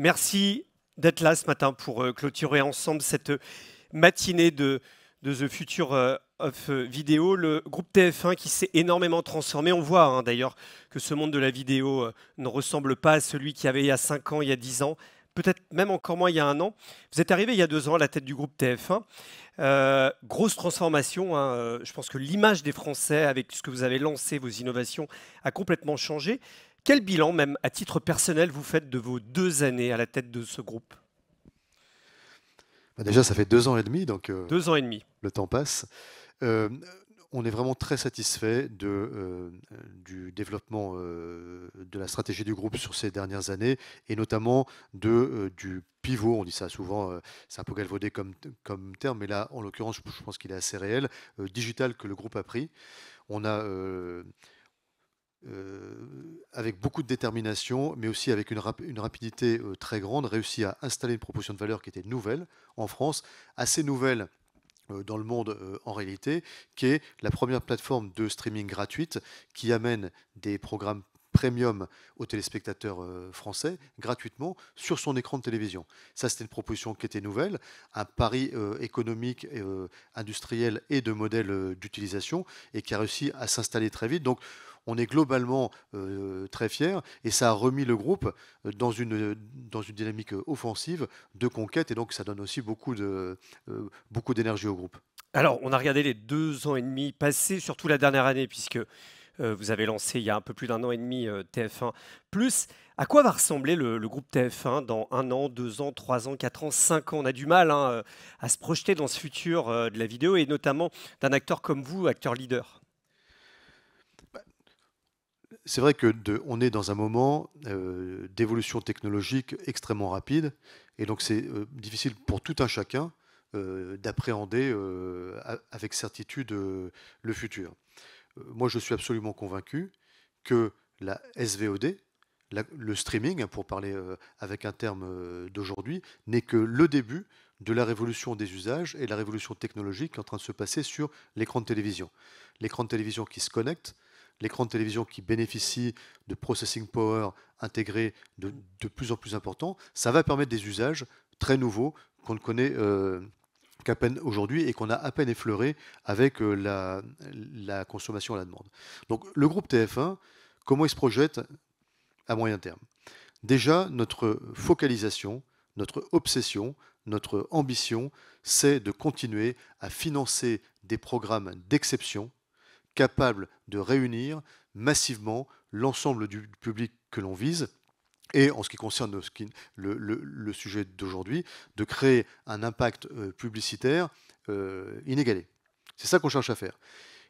Merci d'être là ce matin pour clôturer ensemble cette matinée de The Future of Video. Le groupe TF1 qui s'est énormément transformé. On voit d'ailleurs que ce monde de la vidéo ne ressemble pas à celui qu'il y avait il y a 5 ans, il y a 10 ans, peut-être même encore moins il y a 1 an. Vous êtes arrivé il y a 2 ans à la tête du groupe TF1. Grosse transformation. Je pense que l'image des Français, avec ce que vous avez lancé, vos innovations, a complètement changé. Quel bilan, même à titre personnel, vous faites de vos 2 années à la tête de ce groupe? Déjà, ça fait 2 ans et demi, donc 2 ans et demi. Le temps passe. On est vraiment très satisfait du développement de la stratégie du groupe sur ces dernières années, et notamment du pivot. On dit ça souvent, c'est un peu galvaudé comme terme, mais là, en l'occurrence, je pense qu'il est assez réel, digital, que le groupe a pris. On a, avec beaucoup de détermination, mais aussi avec une rapidité très grande, réussi à installer une proposition de valeur qui était nouvelle en France, assez nouvelle dans le monde en réalité, qui est la première plateforme de streaming gratuite qui amène des programmes premium aux téléspectateurs français gratuitement sur son écran de télévision. Ça, c'était une proposition qui était nouvelle, un pari économique, industriel et de modèle d'utilisation, et qui a réussi à s'installer très vite. Donc, on est globalement très fiers, et ça a remis le groupe dans une dynamique offensive de conquête, et donc ça donne aussi beaucoup d'énergie au groupe. Alors, on a regardé les 2 ans et demi passés, surtout la dernière année, puisque vous avez lancé il y a un peu plus d'1 an et demi TF1+. À quoi va ressembler le groupe TF1 dans 1 an, 2 ans, 3 ans, 4 ans, 5 ans? On a du mal à se projeter dans ce futur de la vidéo, et notamment d'un acteur comme vous, acteur leader. C'est vrai qu'on est dans un moment d'évolution technologique extrêmement rapide, et donc c'est difficile pour tout un chacun d'appréhender avec certitude le futur. Moi, je suis absolument convaincu que la SVOD, le streaming, pour parler avec un terme d'aujourd'hui, n'est que le début de la révolution des usages et la révolution technologique qui est en train de se passer sur l'écran de télévision. L'écran de télévision qui se connecte, l'écran de télévision qui bénéficie de processing power intégré de plus en plus important, ça va permettre des usages très nouveaux qu'on ne connaît qu'à peine aujourd'hui et qu'on a à peine effleuré avec la consommation à la demande. Donc le groupe TF1, comment il se projette à moyen terme? Déjà, notre focalisation, notre obsession, notre ambition, c'est de continuer à financer des programmes d'exception capables de réunir massivement l'ensemble du public que l'on vise, et en ce qui concerne le sujet d'aujourd'hui, de créer un impact publicitaire inégalé. C'est ça qu'on cherche à faire.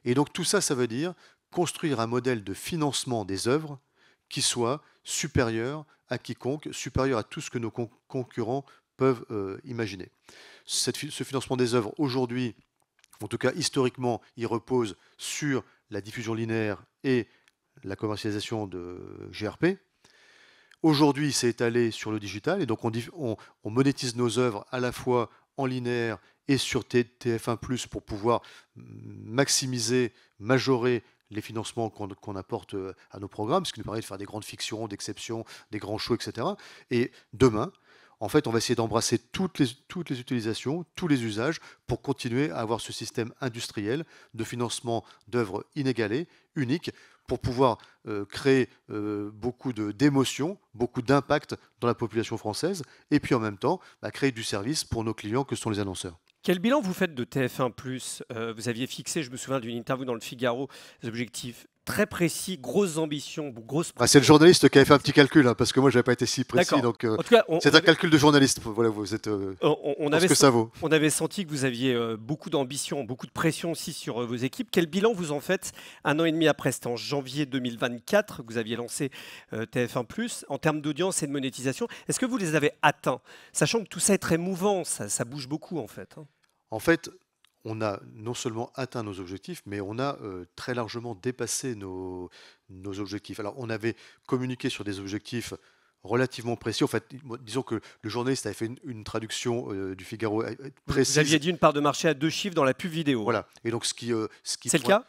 Et donc tout ça, ça veut dire construire un modèle de financement des œuvres qui soit supérieur à quiconque, supérieur à tout ce que nos concurrents peuvent imaginer. Ce financement des œuvres, aujourd'hui, en tout cas historiquement, il repose sur la diffusion linéaire et la commercialisation de GRP. Aujourd'hui, c'est étalé sur le digital, et donc on monétise nos œuvres à la fois en linéaire et sur TF1+, pour pouvoir maximiser, majorer les financements qu'on apporte à nos programmes, ce qui nous permet de faire des grandes fictions, d'exception, des grands shows, etc. Et demain, en fait, on va essayer d'embrasser toutes les utilisations, tous les usages, pour continuer à avoir ce système industriel de financement d'œuvres inégalées, uniques, pour pouvoir créer beaucoup d'émotions, beaucoup d'impact dans la population française, et puis en même temps, créer du service pour nos clients que sont les annonceurs. Quel bilan vous faites de TF1+? Vous aviez fixé, je me souviens d'une interview dans le Figaro, des objectifs très précis, grosses ambitions, grosses... C'est le journaliste qui avait fait un petit calcul, parce que moi, je n'avais pas été si précis. Donc, en tout cas, c'est un calcul de journaliste. Voilà, vous êtes... ce que ça vaut. On avait senti que vous aviez beaucoup d'ambition, beaucoup de pression aussi sur vos équipes. Quel bilan vous en faites 1 an et demi après? C'était en janvier 2024 que vous aviez lancé TF1+. En termes d'audience et de monétisation, est-ce que vous les avez atteints? Sachant que tout ça est très mouvant, ça bouge beaucoup en fait. En fait, on a non seulement atteint nos objectifs, mais on a très largement dépassé nos objectifs. Alors, on avait communiqué sur des objectifs relativement précis. En fait, disons que le journaliste avait fait une traduction du Figaro précise. Vous aviez dit une part de marché à 2 chiffres dans la pub vidéo. Voilà. Et donc, c'est le cas?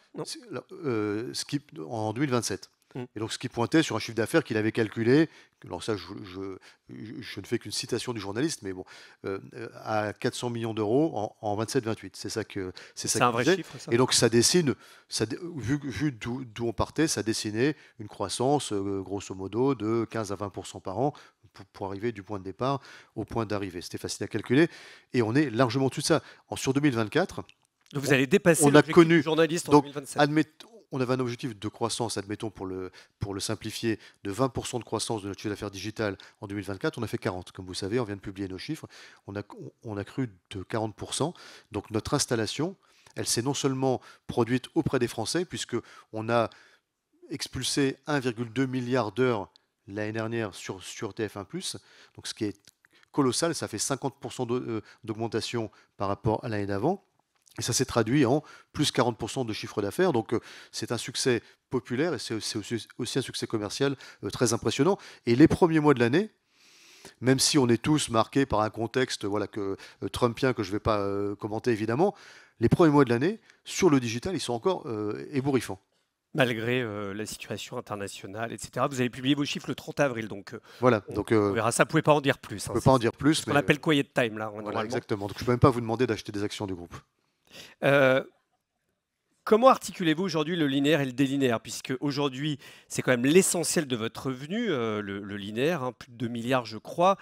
En 2027. Mm. Et donc, ce qui pointait sur un chiffre d'affaires qu'il avait calculé, alors ça, je ne fais qu'une citation du journaliste, mais bon, à 400 millions d'euros en 27-28. C'est ça C'est un qu'il vrai disait. chiffre, ça? Et donc, ça dessine, vu d'où on partait, ça dessinait une croissance, grosso modo, de 15 à 20% par an pour arriver du point de départ au point d'arrivée. C'était facile à calculer. Et on est largement au-dessus de ça. Sur 2024, Donc vous allez dépasser on a l'objectif du connu. journaliste en Donc, 2027. on avait un objectif de croissance, admettons pour le simplifier, de 20% de croissance de notre chiffre d'affaires digital en 2024. On a fait 40. Comme vous savez, on vient de publier nos chiffres. On a cru de 40%. Donc notre installation, elle s'est non seulement produite auprès des Français, puisqu'on a expulsé 1,2 milliard d'heures l'année dernière sur TF1+, donc ce qui est colossal, ça fait 50% d'augmentation par rapport à l'année d'avant. Et ça s'est traduit en plus 40% de chiffre d'affaires. Donc c'est un succès populaire et c'est aussi un succès commercial très impressionnant. Et les premiers mois de l'année, même si on est tous marqués par un contexte trumpien que je ne vais pas commenter évidemment, les premiers mois de l'année, sur le digital, ils sont encore ébouriffants. Malgré la situation internationale, etc. Vous avez publié vos chiffres le 30 avril, donc Voilà, donc on verra ça. Vous ne pouvez pas en dire plus. Je ne peux pas en dire plus. Ce qu'on appelle quiet time, là, voilà, normalement. exactement. Donc je ne peux même pas vous demander d'acheter des actions du groupe. Comment articulez-vous aujourd'hui le linéaire et le délinéaire? Puisque aujourd'hui, c'est quand même l'essentiel de votre revenu, le linéaire, hein, plus de 2 milliards, je crois.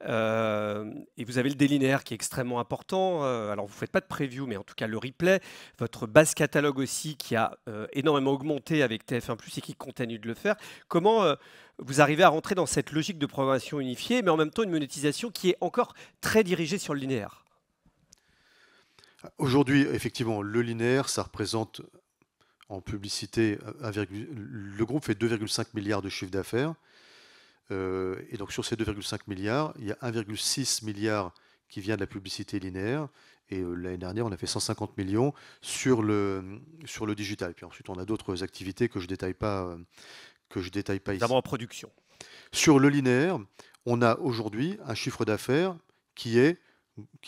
Et vous avez le délinéaire qui est extrêmement important. Alors, vous ne faites pas de preview, mais en tout cas, le replay. Votre base catalogue aussi, qui a énormément augmenté avec TF1+, et qui continue de le faire. Comment vous arrivez à rentrer dans cette logique de programmation unifiée, mais en même temps une monétisation qui est encore très dirigée sur le linéaire? Aujourd'hui, effectivement, le linéaire, ça représente en publicité, le groupe fait 2,5 milliards de chiffre d'affaires. Et donc sur ces 2,5 milliards, il y a 1,6 milliard qui vient de la publicité linéaire. Et l'année dernière, on a fait 150 millions sur le digital. Puis ensuite, on a d'autres activités que je détaille pas ici. Notamment en production. Sur le linéaire, on a aujourd'hui un chiffre d'affaires qui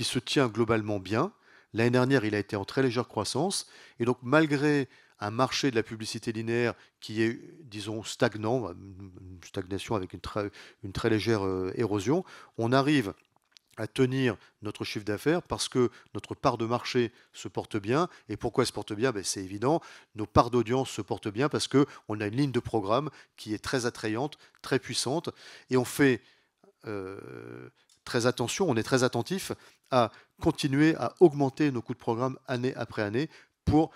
se tient globalement bien. L'année dernière, il a été en très légère croissance. Et donc, malgré un marché de la publicité linéaire qui est, disons, stagnant, une stagnation avec une très légère érosion, on arrive à tenir notre chiffre d'affaires parce que notre part de marché se porte bien. Et pourquoi elle se porte bien? C'est évident, nos parts d'audience se portent bien parce qu'on a une ligne de programme qui est très attrayante, très puissante. Et on fait très attention, on est très attentif à continuer à augmenter nos coûts de programme année après année pour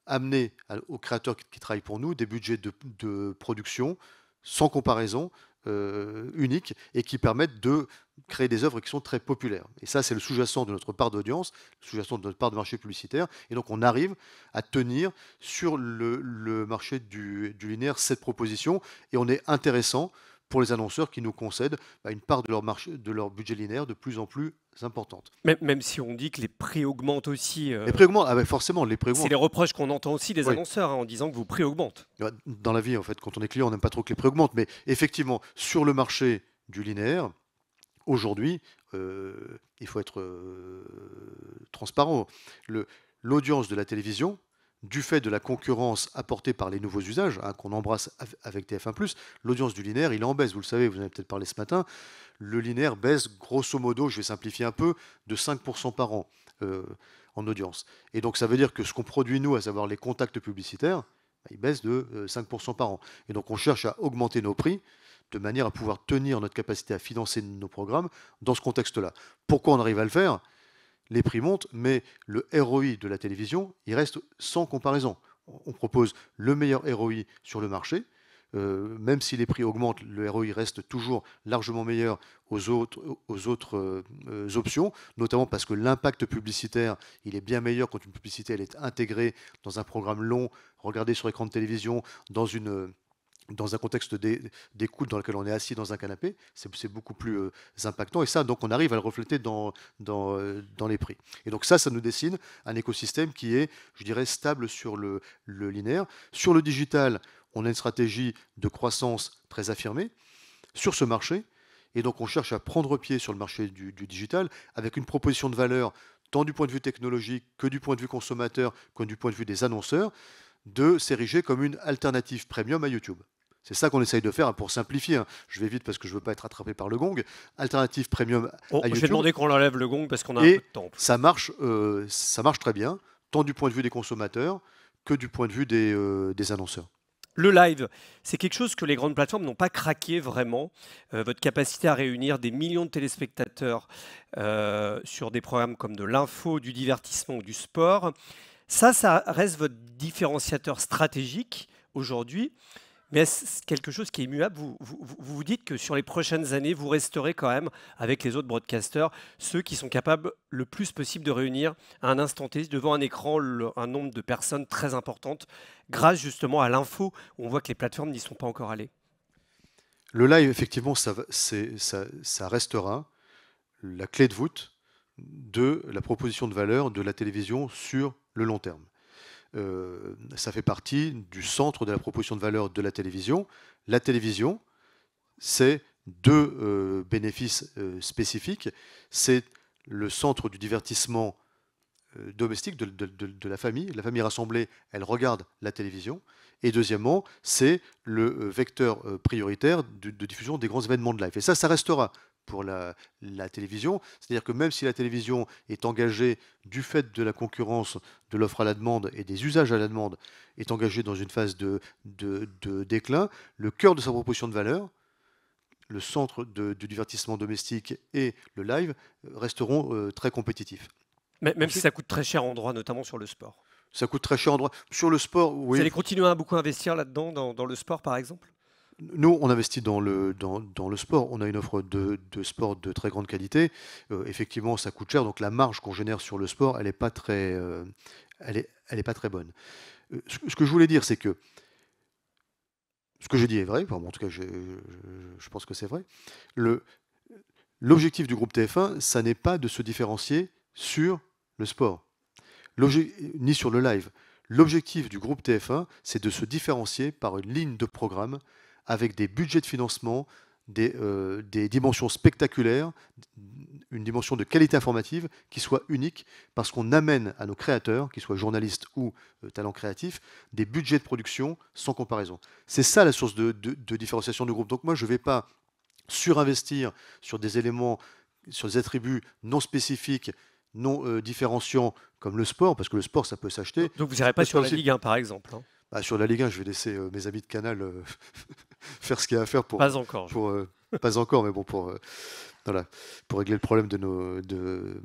amener aux créateurs qui travaillent pour nous des budgets de production sans comparaison, uniques, et qui permettent de créer des œuvres qui sont très populaires. Et ça, c'est le sous-jacent de notre part d'audience, le sous-jacent de notre part de marché publicitaire. Et donc, on arrive à tenir sur le marché du linéaire cette proposition, et on est intéressant pour les annonceurs qui nous concèdent une part de leur budget linéaire de plus en plus importante. Même si on dit que les prix augmentent aussi. Les prix augmentent, forcément, les prix augmentent. C'est les reproches qu'on entend aussi des Oui. annonceurs, hein, en disant que vos prix augmentent. Dans la vie, en fait, quand on est client, on n'aime pas trop que les prix augmentent. Mais effectivement, sur le marché du linéaire, aujourd'hui, il faut être transparent. L'audience de la télévision, du fait de la concurrence apportée par les nouveaux usages, qu'on embrasse avec TF1+, l'audience du linéaire, il est en baisse. Vous le savez, vous en avez peut-être parlé ce matin. Le linéaire baisse grosso modo, je vais simplifier un peu, de 5% par an en audience. Et donc ça veut dire que ce qu'on produit nous, à savoir les contacts publicitaires, il baisse de 5% par an. Et donc on cherche à augmenter nos prix de manière à pouvoir tenir notre capacité à financer nos programmes dans ce contexte-là. Pourquoi on arrive à le faire? Les prix montent, mais le ROI de la télévision, il reste sans comparaison. On propose le meilleur ROI sur le marché. Même si les prix augmentent, le ROI reste toujours largement meilleur aux autres options, notamment parce que l'impact publicitaire, il est bien meilleur quand une publicité elle est intégrée dans un programme long, regardé sur écran de télévision, dans un contexte d'écoute dans lequel on est assis dans un canapé, c'est beaucoup plus impactant. Et ça, donc, on arrive à le refléter dans les prix. Et donc ça nous dessine un écosystème qui est, je dirais, stable sur le linéaire. Sur le digital, on a une stratégie de croissance très affirmée sur ce marché. Et donc, on cherche à prendre pied sur le marché du digital avec une proposition de valeur, tant du point de vue technologique que du point de vue consommateur, que du point de vue des annonceurs, de s'ériger comme une alternative premium à YouTube. C'est ça qu'on essaye de faire pour simplifier, hein. Je vais vite parce que je ne veux pas être attrapé par le gong. Alternative premium à Je vais YouTube. demander qu'on enlève le gong parce qu'on a un peu Et de temps. ça marche très bien, tant du point de vue des consommateurs que du point de vue des annonceurs. Le live, c'est quelque chose que les grandes plateformes n'ont pas craqué vraiment. Votre capacité à réunir des millions de téléspectateurs sur des programmes comme de l'info, du divertissement ou du sport, ça reste votre différenciateur stratégique aujourd'hui. Mais est-ce quelque chose qui est immuable? Vous dites que sur les prochaines années, vous resterez quand même avec les autres broadcasters, ceux qui sont capables le plus possible de réunir à un instant T devant un écran un nombre de personnes très importantes, grâce justement à l'info, où on voit que les plateformes n'y sont pas encore allées. Le live, effectivement, ça restera la clé de voûte de la proposition de valeur de la télévision sur le long terme. Ça fait partie du centre de la proposition de valeur de la télévision. La télévision, c'est deux bénéfices spécifiques. C'est le centre du divertissement domestique de la famille. La famille rassemblée, elle regarde la télévision. Et deuxièmement, c'est le vecteur prioritaire de diffusion des grands événements de live. Et ça restera pour la télévision. C'est-à-dire que même si la télévision est engagée, du fait de la concurrence de l'offre à la demande et des usages à la demande, est engagée dans une phase de déclin, le cœur de sa proposition de valeur, le centre du divertissement domestique et le live resteront très compétitifs. Même si ça coûte très cher en droit, notamment sur le sport. Ça coûte très cher en droit. Sur le sport, oui. Vous allez continuer à beaucoup investir là-dedans, dans le sport par exemple? Nous, on investit dans le sport. On a une offre de sport de très grande qualité. Effectivement, ça coûte cher. Donc la marge qu'on génère sur le sport, elle n'est pas très, elle est pas très bonne. Ce que je voulais dire, c'est que ce que j'ai dit est vrai. Enfin, en tout cas, je pense que c'est vrai. L'objectif du groupe TF1, ça n'est pas de se différencier sur le sport, ni sur le live. L'objectif du groupe TF1, c'est de se différencier par une ligne de programme avec des budgets de financement, des dimensions spectaculaires, une dimension de qualité informative qui soit unique, parce qu'on amène à nos créateurs, qu'ils soient journalistes ou talents créatifs, des budgets de production sans comparaison. C'est ça la source de différenciation du groupe. Donc moi, je ne vais pas surinvestir sur des éléments, sur des attributs non spécifiques, non différenciants, comme le sport, parce que le sport, ça peut s'acheter. Donc vous n'irez pas sur la Ligue 1 par exemple, hein? Bah, sur la Ligue 1, je vais laisser mes amis de Canal faire ce qu'il y a à faire pour. Pas encore. Pas encore, mais bon, voilà, pour régler le problème de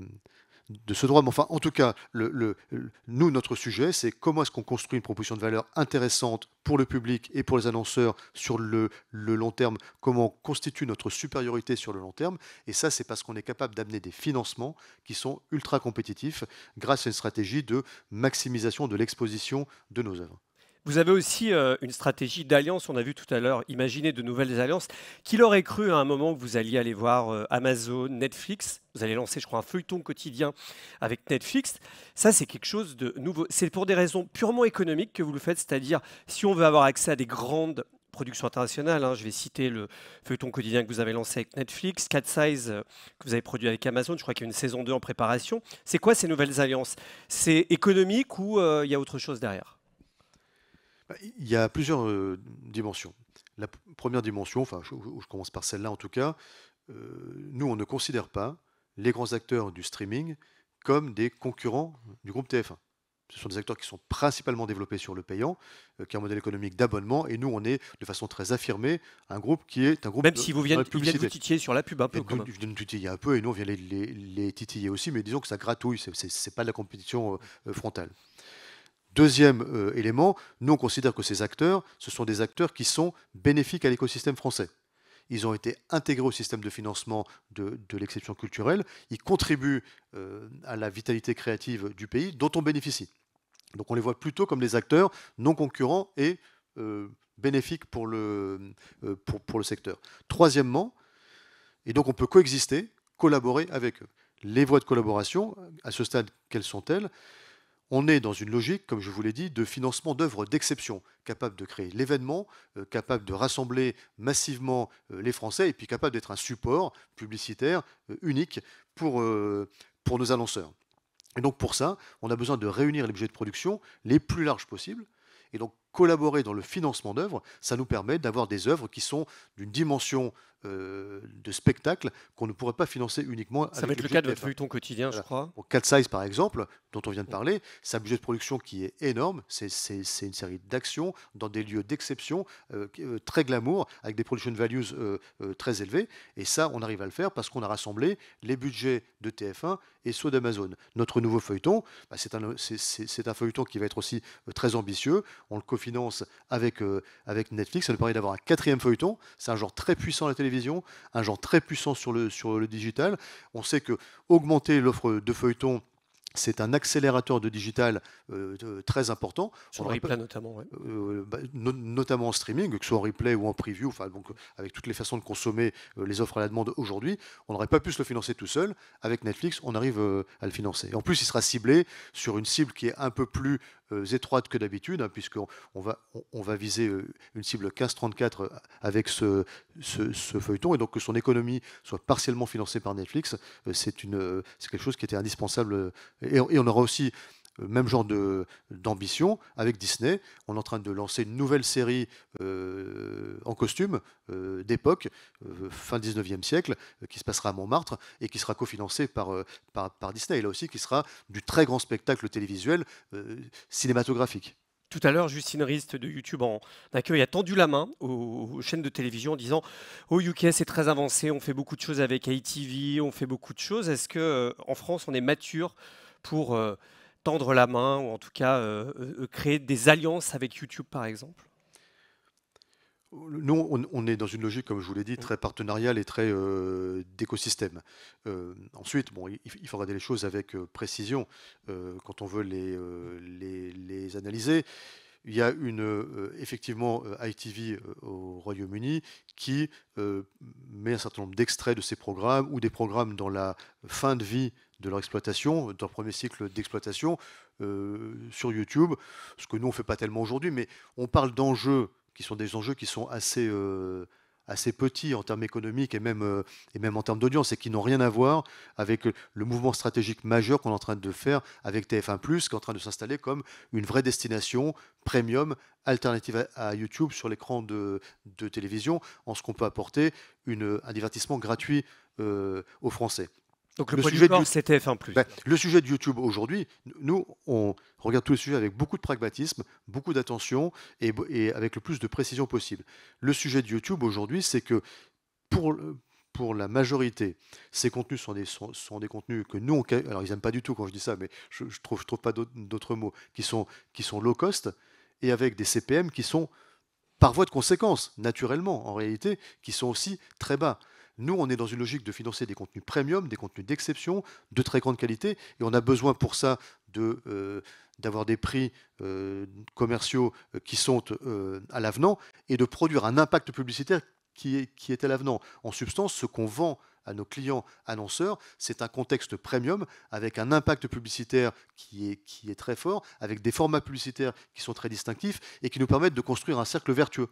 ce droit. Mais enfin, en tout cas, nous, notre sujet, c'est comment est-ce qu'on construit une proposition de valeur intéressante pour le public et pour les annonceurs sur le long terme, comment on constitue notre supériorité sur le long terme. Et ça, c'est parce qu'on est capable d'amener des financements qui sont ultra compétitifs grâce à une stratégie de maximisation de l'exposition de nos œuvres. Vous avez aussi une stratégie d'alliance, on a vu tout à l'heure, imaginer de nouvelles alliances. Qui l'aurait cru à un moment que vous alliez aller voir Amazon, Netflix? Vous allez lancer, je crois, un feuilleton quotidien avec Netflix. Ça, c'est quelque chose de nouveau. C'est pour des raisons purement économiques que vous le faites, c'est-à-dire si on veut avoir accès à des grandes productions internationales, hein, je vais citer le feuilleton quotidien que vous avez lancé avec Netflix, Cat Size que vous avez produit avec Amazon, je crois qu'il y a une saison 2 en préparation. C'est quoi ces nouvelles alliances? C'est économique ou il y a autre chose derrière? Il y a plusieurs dimensions. La première dimension, enfin, je commence par celle-là en tout cas, nous, on ne considère pas les grands acteurs du streaming comme des concurrents du groupe TF1. Ce sont des acteurs qui sont principalement développés sur le payant, qui est un modèle économique d'abonnement, et nous, on est de façon très affirmée un groupe qui est un groupe Même si ils viennent vous titiller sur la pub un peu. Ils viennent nous titiller un peu, et nous, on vient les titiller aussi, mais disons que ça gratouille, c'est pas de la compétition frontale. Deuxième élément, nous on considère que ces acteurs, ce sont des acteurs qui sont bénéfiques à l'écosystème français. Ils ont été intégrés au système de financement de l'exception culturelle, ils contribuent à la vitalité créative du pays dont on bénéficie. Donc on les voit plutôt comme des acteurs non concurrents et bénéfiques pour le secteur. Troisièmement, et donc on peut coexister, collaborer avec eux. Les voies de collaboration, à ce stade, quelles sont-elles ? On est dans une logique, comme je vous l'ai dit, de financement d'œuvres d'exception, capable de créer l'événement, capable de rassembler massivement les Français, et puis capable d'être un support publicitaire unique pour nos annonceurs. Et donc pour ça, on a besoin de réunir les budgets de production les plus larges possibles. Et donc collaborer dans le financement d'œuvres, ça nous permet d'avoir des œuvres qui sont d'une dimension de spectacle qu'on ne pourrait pas financer uniquement Ça avec va être le le budget cas de de votre TF1. feuilleton quotidien, je Voilà. crois. Bon, Cat Size, par exemple, dont on vient de parler, c'est un budget de production qui est énorme. C'est une série d'actions dans des lieux d'exception, très glamour, avec des production values très élevés. Et ça, on arrive à le faire parce qu'on a rassemblé les budgets de TF1 et ceux d'Amazon. Notre nouveau feuilleton, bah, c'est un feuilleton qui va être aussi très ambitieux. On le cofinance avec Netflix. Ça nous permet d'avoir un quatrième feuilleton. C'est un genre très puissant à la télévision, un genre très puissant sur le digital. On sait que augmenter l'offre de feuilletons, c'est un accélérateur de digital très important. Sur le replay notamment, ouais. Notamment en streaming, que ce soit en replay ou en preview, enfin, donc, avec toutes les façons de consommer les offres à la demande aujourd'hui, on n'aurait pas pu se le financer tout seul. Avec Netflix, on arrive à le financer. Et en plus, il sera ciblé sur une cible qui est un peu plus étroite que d'habitude, hein, puisqu'on va viser une cible 15-34 avec ce feuilleton, et donc que son économie soit partiellement financée par Netflix, c'est quelque chose qui était indispensable. Et on aura aussi même genre d'ambition avec Disney. On est en train de lancer une nouvelle série en costume d'époque, fin 19e siècle, qui se passera à Montmartre et qui sera cofinancée par Disney. Et là aussi, qui sera du très grand spectacle télévisuel cinématographique. Tout à l'heure, Justine Rist de YouTube en accueil a tendu la main aux chaînes de télévision en disant au UK c'est très avancé, on fait beaucoup de choses avec ITV, on fait beaucoup de choses. Est-ce que en France on est mature pour tendre la main ou en tout cas créer des alliances avec YouTube par exemple? Nous, on est dans une logique, comme je vous l'ai dit, très partenariale et très d'écosystème. Ensuite, bon, il faut regarder les choses avec précision quand on veut les analyser. Il y a effectivement ITV au Royaume-Uni qui met un certain nombre d'extraits de ces programmes ou des programmes dans la fin de vie de leur exploitation, dans leur premier cycle d'exploitation sur YouTube, ce que nous on ne fait pas tellement aujourd'hui, mais on parle d'enjeux qui sont des enjeux qui sont assez petits en termes économiques et même en termes d'audience, et qui n'ont rien à voir avec le mouvement stratégique majeur qu'on est en train de faire avec TF1+, qui est en train de s'installer comme une vraie destination premium, alternative à YouTube sur l'écran de télévision, en ce qu'on peut apporter un divertissement gratuit aux Français. Donc le producteur, c'est TF1+. Le sujet de YouTube aujourd'hui, nous, on regarde tous les sujets avec beaucoup de pragmatisme, beaucoup d'attention et avec le plus de précision possible. Le sujet de YouTube aujourd'hui, c'est que pour la majorité, ces contenus sont des contenus que nous, alors ils n'aiment pas du tout quand je dis ça, mais je trouve pas d'autres mots, qui sont low cost et avec des CPM qui sont, par voie de conséquence, naturellement, en réalité, qui sont aussi très bas. Nous, on est dans une logique de financer des contenus premium, des contenus d'exception, de très grande qualité, et on a besoin pour ça d'avoir des prix commerciaux qui sont à l'avenant, et de produire un impact publicitaire qui est à l'avenant. En substance, ce qu'on vend à nos clients annonceurs, c'est un contexte premium avec un impact publicitaire qui est très fort, avec des formats publicitaires qui sont très distinctifs et qui nous permettent de construire un cercle vertueux.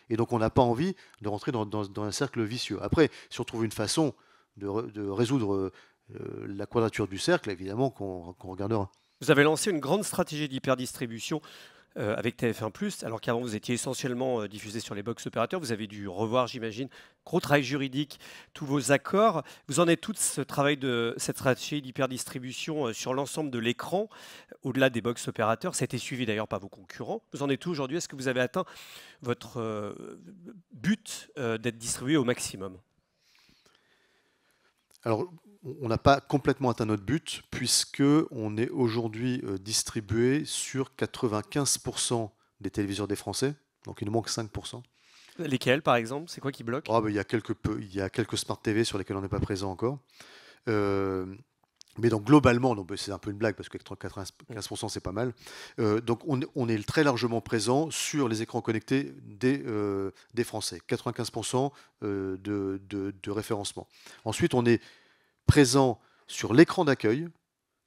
Et donc on n'a pas envie de rentrer dans un cercle vicieux. Après, si on trouve une façon de résoudre la quadrature du cercle, évidemment qu'on regardera. Vous avez lancé une grande stratégie d'hyperdistribution avec TF1+, alors qu'avant vous étiez essentiellement diffusé sur les box opérateurs. Vous avez dû revoir, j'imagine, gros travail juridique, tous vos accords. Vous en êtes tout ce travail de cette stratégie d'hyperdistribution sur l'ensemble de l'écran, au-delà des box opérateurs. Ça a été suivi d'ailleurs par vos concurrents. Vous en êtes tout aujourd'hui? Est-ce que vous avez atteint votre but d'être distribué au maximum? Alors, on n'a pas complètement atteint notre but, puisqu'on est aujourd'hui distribué sur 95% des téléviseurs des Français. Donc il nous manque 5%. Lesquels, par exemple? C'est quoi qui bloque? Il y a quelques Smart TV sur lesquels on n'est pas présent encore. Mais donc globalement, c'est un peu une blague parce que 95% c'est pas mal. Donc on est très largement présent sur les écrans connectés des Français. 95% de référencement. Ensuite, on est présent sur l'écran d'accueil,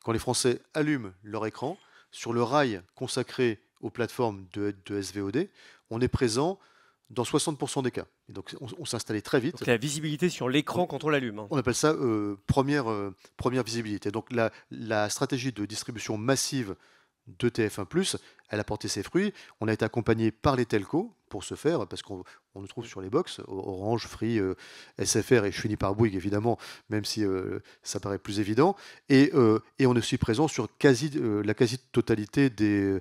quand les Français allument leur écran, sur le rail consacré aux plateformes de SVOD, on est présent dans 60% des cas. Et donc on s'est installé très vite. Donc la visibilité sur l'écran quand on l'allume. On appelle ça première visibilité. Donc la stratégie de distribution massive de TF1+, elle a porté ses fruits. On a été accompagné par les telcos pour ce faire, parce qu'on le trouve sur les box, Orange, Free, SFR, et je finis par Bouygues évidemment, même si ça paraît plus évident. Et on est aussi présent sur la quasi-totalité des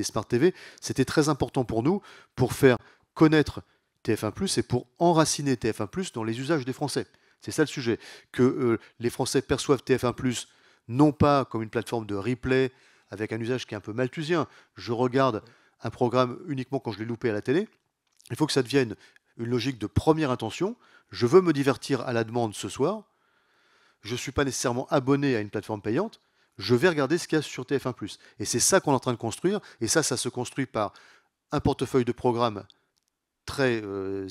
Smart TV. C'était très important pour nous, pour faire connaître TF1+, et pour enraciner TF1+ dans les usages des Français. C'est ça le sujet. Que les Français perçoivent TF1+, non pas comme une plateforme de replay, avec un usage qui est un peu malthusien. Je regarde un programme uniquement quand je l'ai loupé à la télé. Il faut que ça devienne une logique de première intention. Je veux me divertir à la demande ce soir. Je ne suis pas nécessairement abonné à une plateforme payante. Je vais regarder ce qu'il y a sur TF1+. Et c'est ça qu'on est en train de construire. Et ça se construit par un portefeuille de programmes très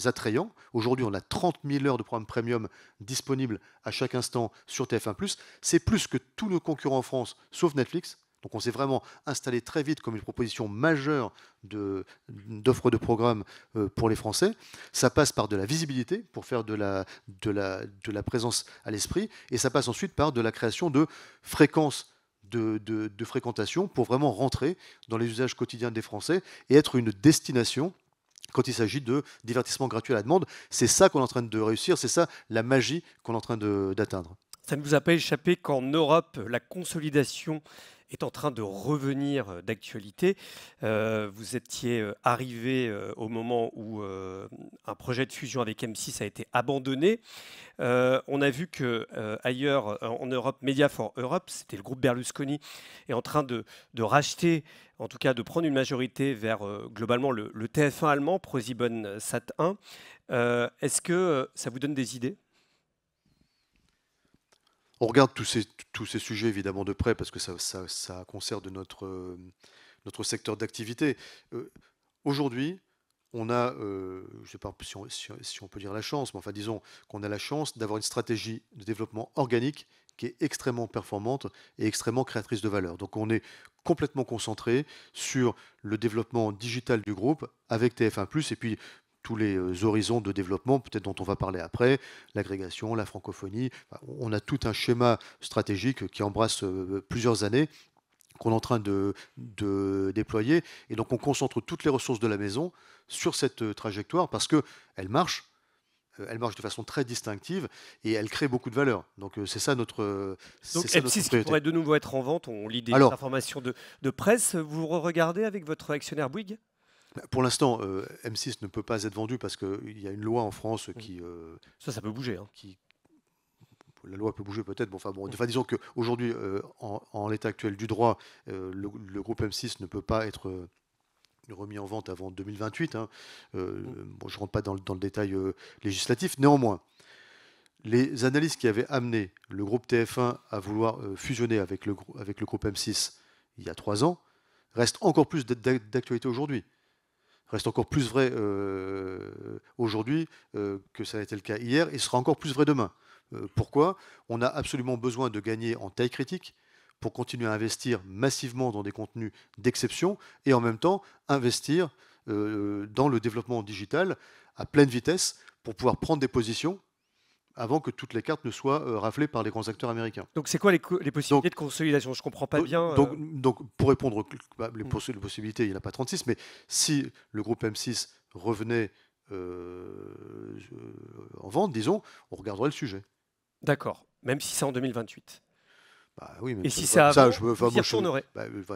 attrayant. Aujourd'hui, on a 30 000 heures de programmes premium disponibles à chaque instant sur TF1+. C'est plus que tous nos concurrents en France, sauf Netflix. Donc on s'est vraiment installé très vite comme une proposition majeure d'offres de programmes pour les Français. Ça passe par de la visibilité pour faire de la présence à l'esprit, et ça passe ensuite par de la création de fréquences de fréquentation pour vraiment rentrer dans les usages quotidiens des Français et être une destination quand il s'agit de divertissement gratuit à la demande. C'est ça qu'on est en train de réussir, c'est ça la magie qu'on est en train d'atteindre. Ça ne vous a pas échappé qu'en Europe, la consolidation est en train de revenir d'actualité. Vous étiez arrivé au moment où un projet de fusion avec M6 a été abandonné. On a vu que ailleurs en Europe, Media for Europe, c'était le groupe Berlusconi, est en train de racheter, en tout cas de prendre une majorité vers globalement le TF1 allemand, ProSieben Sat.1. Est-ce que ça vous donne des idées ? On regarde tous ces sujets évidemment de près parce que ça concerne notre secteur d'activité. Aujourd'hui, on a, je ne sais pas si on peut dire la chance, mais enfin disons qu'on a la chance d'avoir une stratégie de développement organique qui est extrêmement performante et extrêmement créatrice de valeur. Donc on est complètement concentré sur le développement digital du groupe avec TF1+, et puis tous les horizons de développement, peut-être dont on va parler après, l'agrégation, la francophonie. On a tout un schéma stratégique qui embrasse plusieurs années qu'on est en train de déployer. Et donc on concentre toutes les ressources de la maison sur cette trajectoire parce qu'elle marche. Elle marche de façon très distinctive et elle crée beaucoup de valeur. Donc c'est ça notre Donc c'est ça notre M6 qui priorité. pourrait de nouveau être en vente, on lit des Alors, informations de presse. Vous regardez avec votre actionnaire Bouygues ? pour l'instant, M6 ne peut pas être vendu parce qu'il y a une loi en France qui, Ça peut bouger. Hein. la loi peut bouger peut-être. Bon, enfin, disons qu'aujourd'hui, en l'état actuel du droit, le groupe M6 ne peut pas être remis en vente avant 2028. Hein. Bon, je ne rentre pas dans le détail législatif. Néanmoins, les analyses qui avaient amené le groupe TF1 à vouloir fusionner avec le groupe M6 il y a 3 ans restent encore plus d'actualité aujourd'hui. Reste encore plus vrai aujourd'hui que ça a été le cas hier, et sera encore plus vrai demain. Pourquoi ? On a absolument besoin de gagner en taille critique pour continuer à investir massivement dans des contenus d'exception et en même temps investir dans le développement digital à pleine vitesse pour pouvoir prendre des positions avant que toutes les cartes ne soient raflées par les grands acteurs américains. Donc c'est quoi les possibilités de consolidation ? Je ne comprends pas bien. Donc, pour répondre, les possibilités, il n'y en a pas 36, mais si le groupe M6 revenait en vente, disons, on regarderait le sujet. D'accord, même si c'est en 2028. Bah oui, même et si c'est avant, vous y retournerez.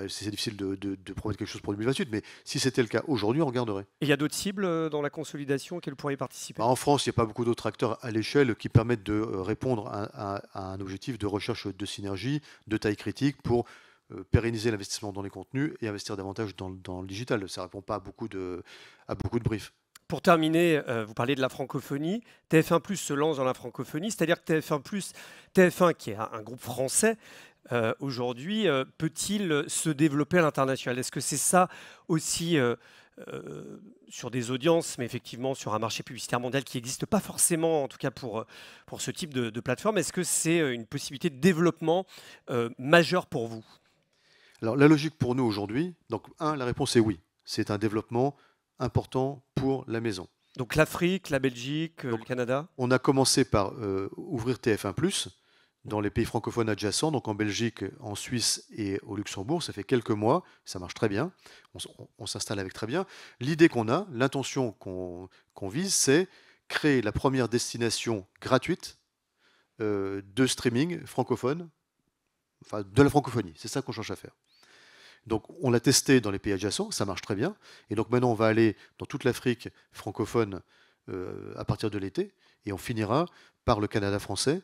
C'est difficile de promettre quelque chose pour 2028, mais si c'était le cas aujourd'hui, on regarderait. Et il y a d'autres cibles dans la consolidation auxquelles vous pourriez participer ? En France, il n'y a pas beaucoup d'autres acteurs à l'échelle qui permettent de répondre à un objectif de recherche de synergie, de taille critique pour pérenniser l'investissement dans les contenus et investir davantage dans le digital. Ça ne répond pas à beaucoup de briefs. Pour terminer, vous parlez de la francophonie. TF1+ se lance dans la francophonie, c'est-à-dire que TF1 qui est un groupe français, aujourd'hui, peut-il se développer à l'international ? Est-ce que c'est ça aussi sur des audiences, mais effectivement sur un marché publicitaire mondial qui n'existe pas forcément, en tout cas pour ce type de plateforme, est-ce que c'est une possibilité de développement majeure pour vous ? Alors la logique pour nous aujourd'hui, donc la réponse est oui. C'est un développement important pour la maison. Donc l'Afrique, la Belgique, le Canada ? On a commencé par ouvrir TF1+, dans les pays francophones adjacents, donc en Belgique, en Suisse et au Luxembourg. Ça fait quelques mois, ça marche très bien, on s'installe avec très bien. L'idée qu'on a, l'intention qu'on vise, c'est créer la première destination gratuite de streaming francophone, enfin de la francophonie. C'est ça qu'on cherche à faire. Donc on l'a testé dans les pays adjacents, ça marche très bien. Et donc maintenant on va aller dans toute l'Afrique francophone à partir de l'été, et on finira par le Canada français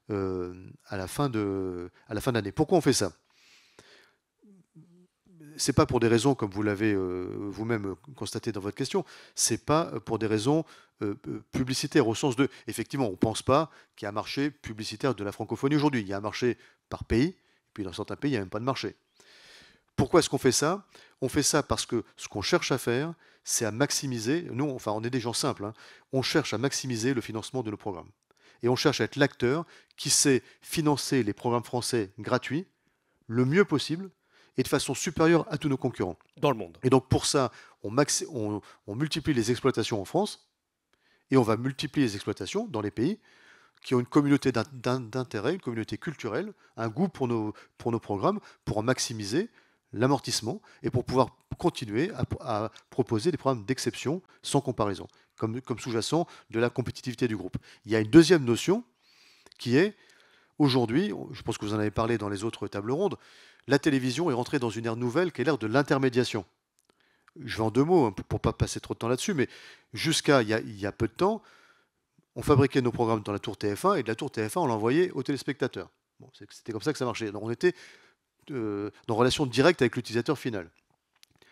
à la fin de l'année. Pourquoi on fait ça? C'est pas pour des raisons comme vous l'avez vous-même constaté dans votre question. C'est pas pour des raisons publicitaires au sens de, effectivement, on pense pas qu'il y a un marché publicitaire de la francophonie aujourd'hui. Il y a un marché par pays, et puis dans certains pays il n'y a même pas de marché. Pourquoi est-ce qu'on fait ça? On fait ça parce que ce qu'on cherche à faire, c'est à maximiser, nous, enfin on est des gens simples, hein, on cherche à maximiser le financement de nos programmes. Et on cherche à être l'acteur qui sait financer les programmes français gratuits le mieux possible et de façon supérieure à tous nos concurrents. Dans le monde. Et donc pour ça, on multiplie les exploitations en France et on va multiplier les exploitations dans les pays qui ont une communauté d'intérêt, une communauté culturelle, un goût pour nos programmes, pour en maximiser l'amortissement et pour pouvoir continuer à proposer des programmes d'exception sans comparaison, comme sous-jacent de la compétitivité du groupe. Il y a une deuxième notion qui est, aujourd'hui, je pense que vous en avez parlé dans les autres tables rondes, la télévision est rentrée dans une ère nouvelle qui est l'ère de l'intermédiation. Je vais en deux mots, pour ne pas passer trop de temps là-dessus, mais jusqu'à il y a peu de temps, on fabriquait nos programmes dans la tour TF1 et de la tour TF1, on l'envoyait aux téléspectateurs. Bon, c'était comme ça que ça marchait. Donc on était en relation directe avec l'utilisateur final.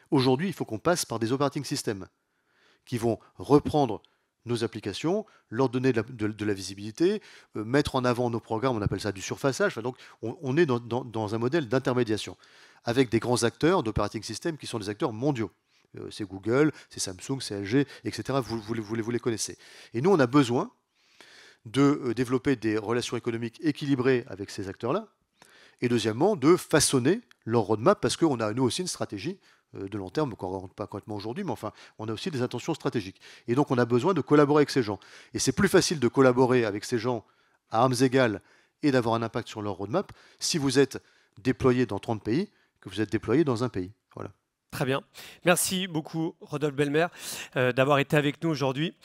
Aujourd'hui, il faut qu'on passe par des operating systems qui vont reprendre nos applications, leur donner de la visibilité, mettre en avant nos programmes, on appelle ça du surfaçage. Enfin, donc on est dans un modèle d'intermédiation avec des grands acteurs d'operating system qui sont des acteurs mondiaux. C'est Google, c'est Samsung, c'est LG, etc. Vous les connaissez. Et nous, on a besoin de développer des relations économiques équilibrées avec ces acteurs-là, et deuxièmement, de façonner leur roadmap, parce qu'on a, nous aussi, une stratégie de long terme, qu'on ne rentre pas complètement aujourd'hui, mais enfin, on a aussi des intentions stratégiques. Et donc, on a besoin de collaborer avec ces gens. Et c'est plus facile de collaborer avec ces gens à armes égales et d'avoir un impact sur leur roadmap si vous êtes déployé dans 30 pays que vous êtes déployé dans un pays. Voilà. Très bien. Merci beaucoup, Rodolphe Belmer, d'avoir été avec nous aujourd'hui.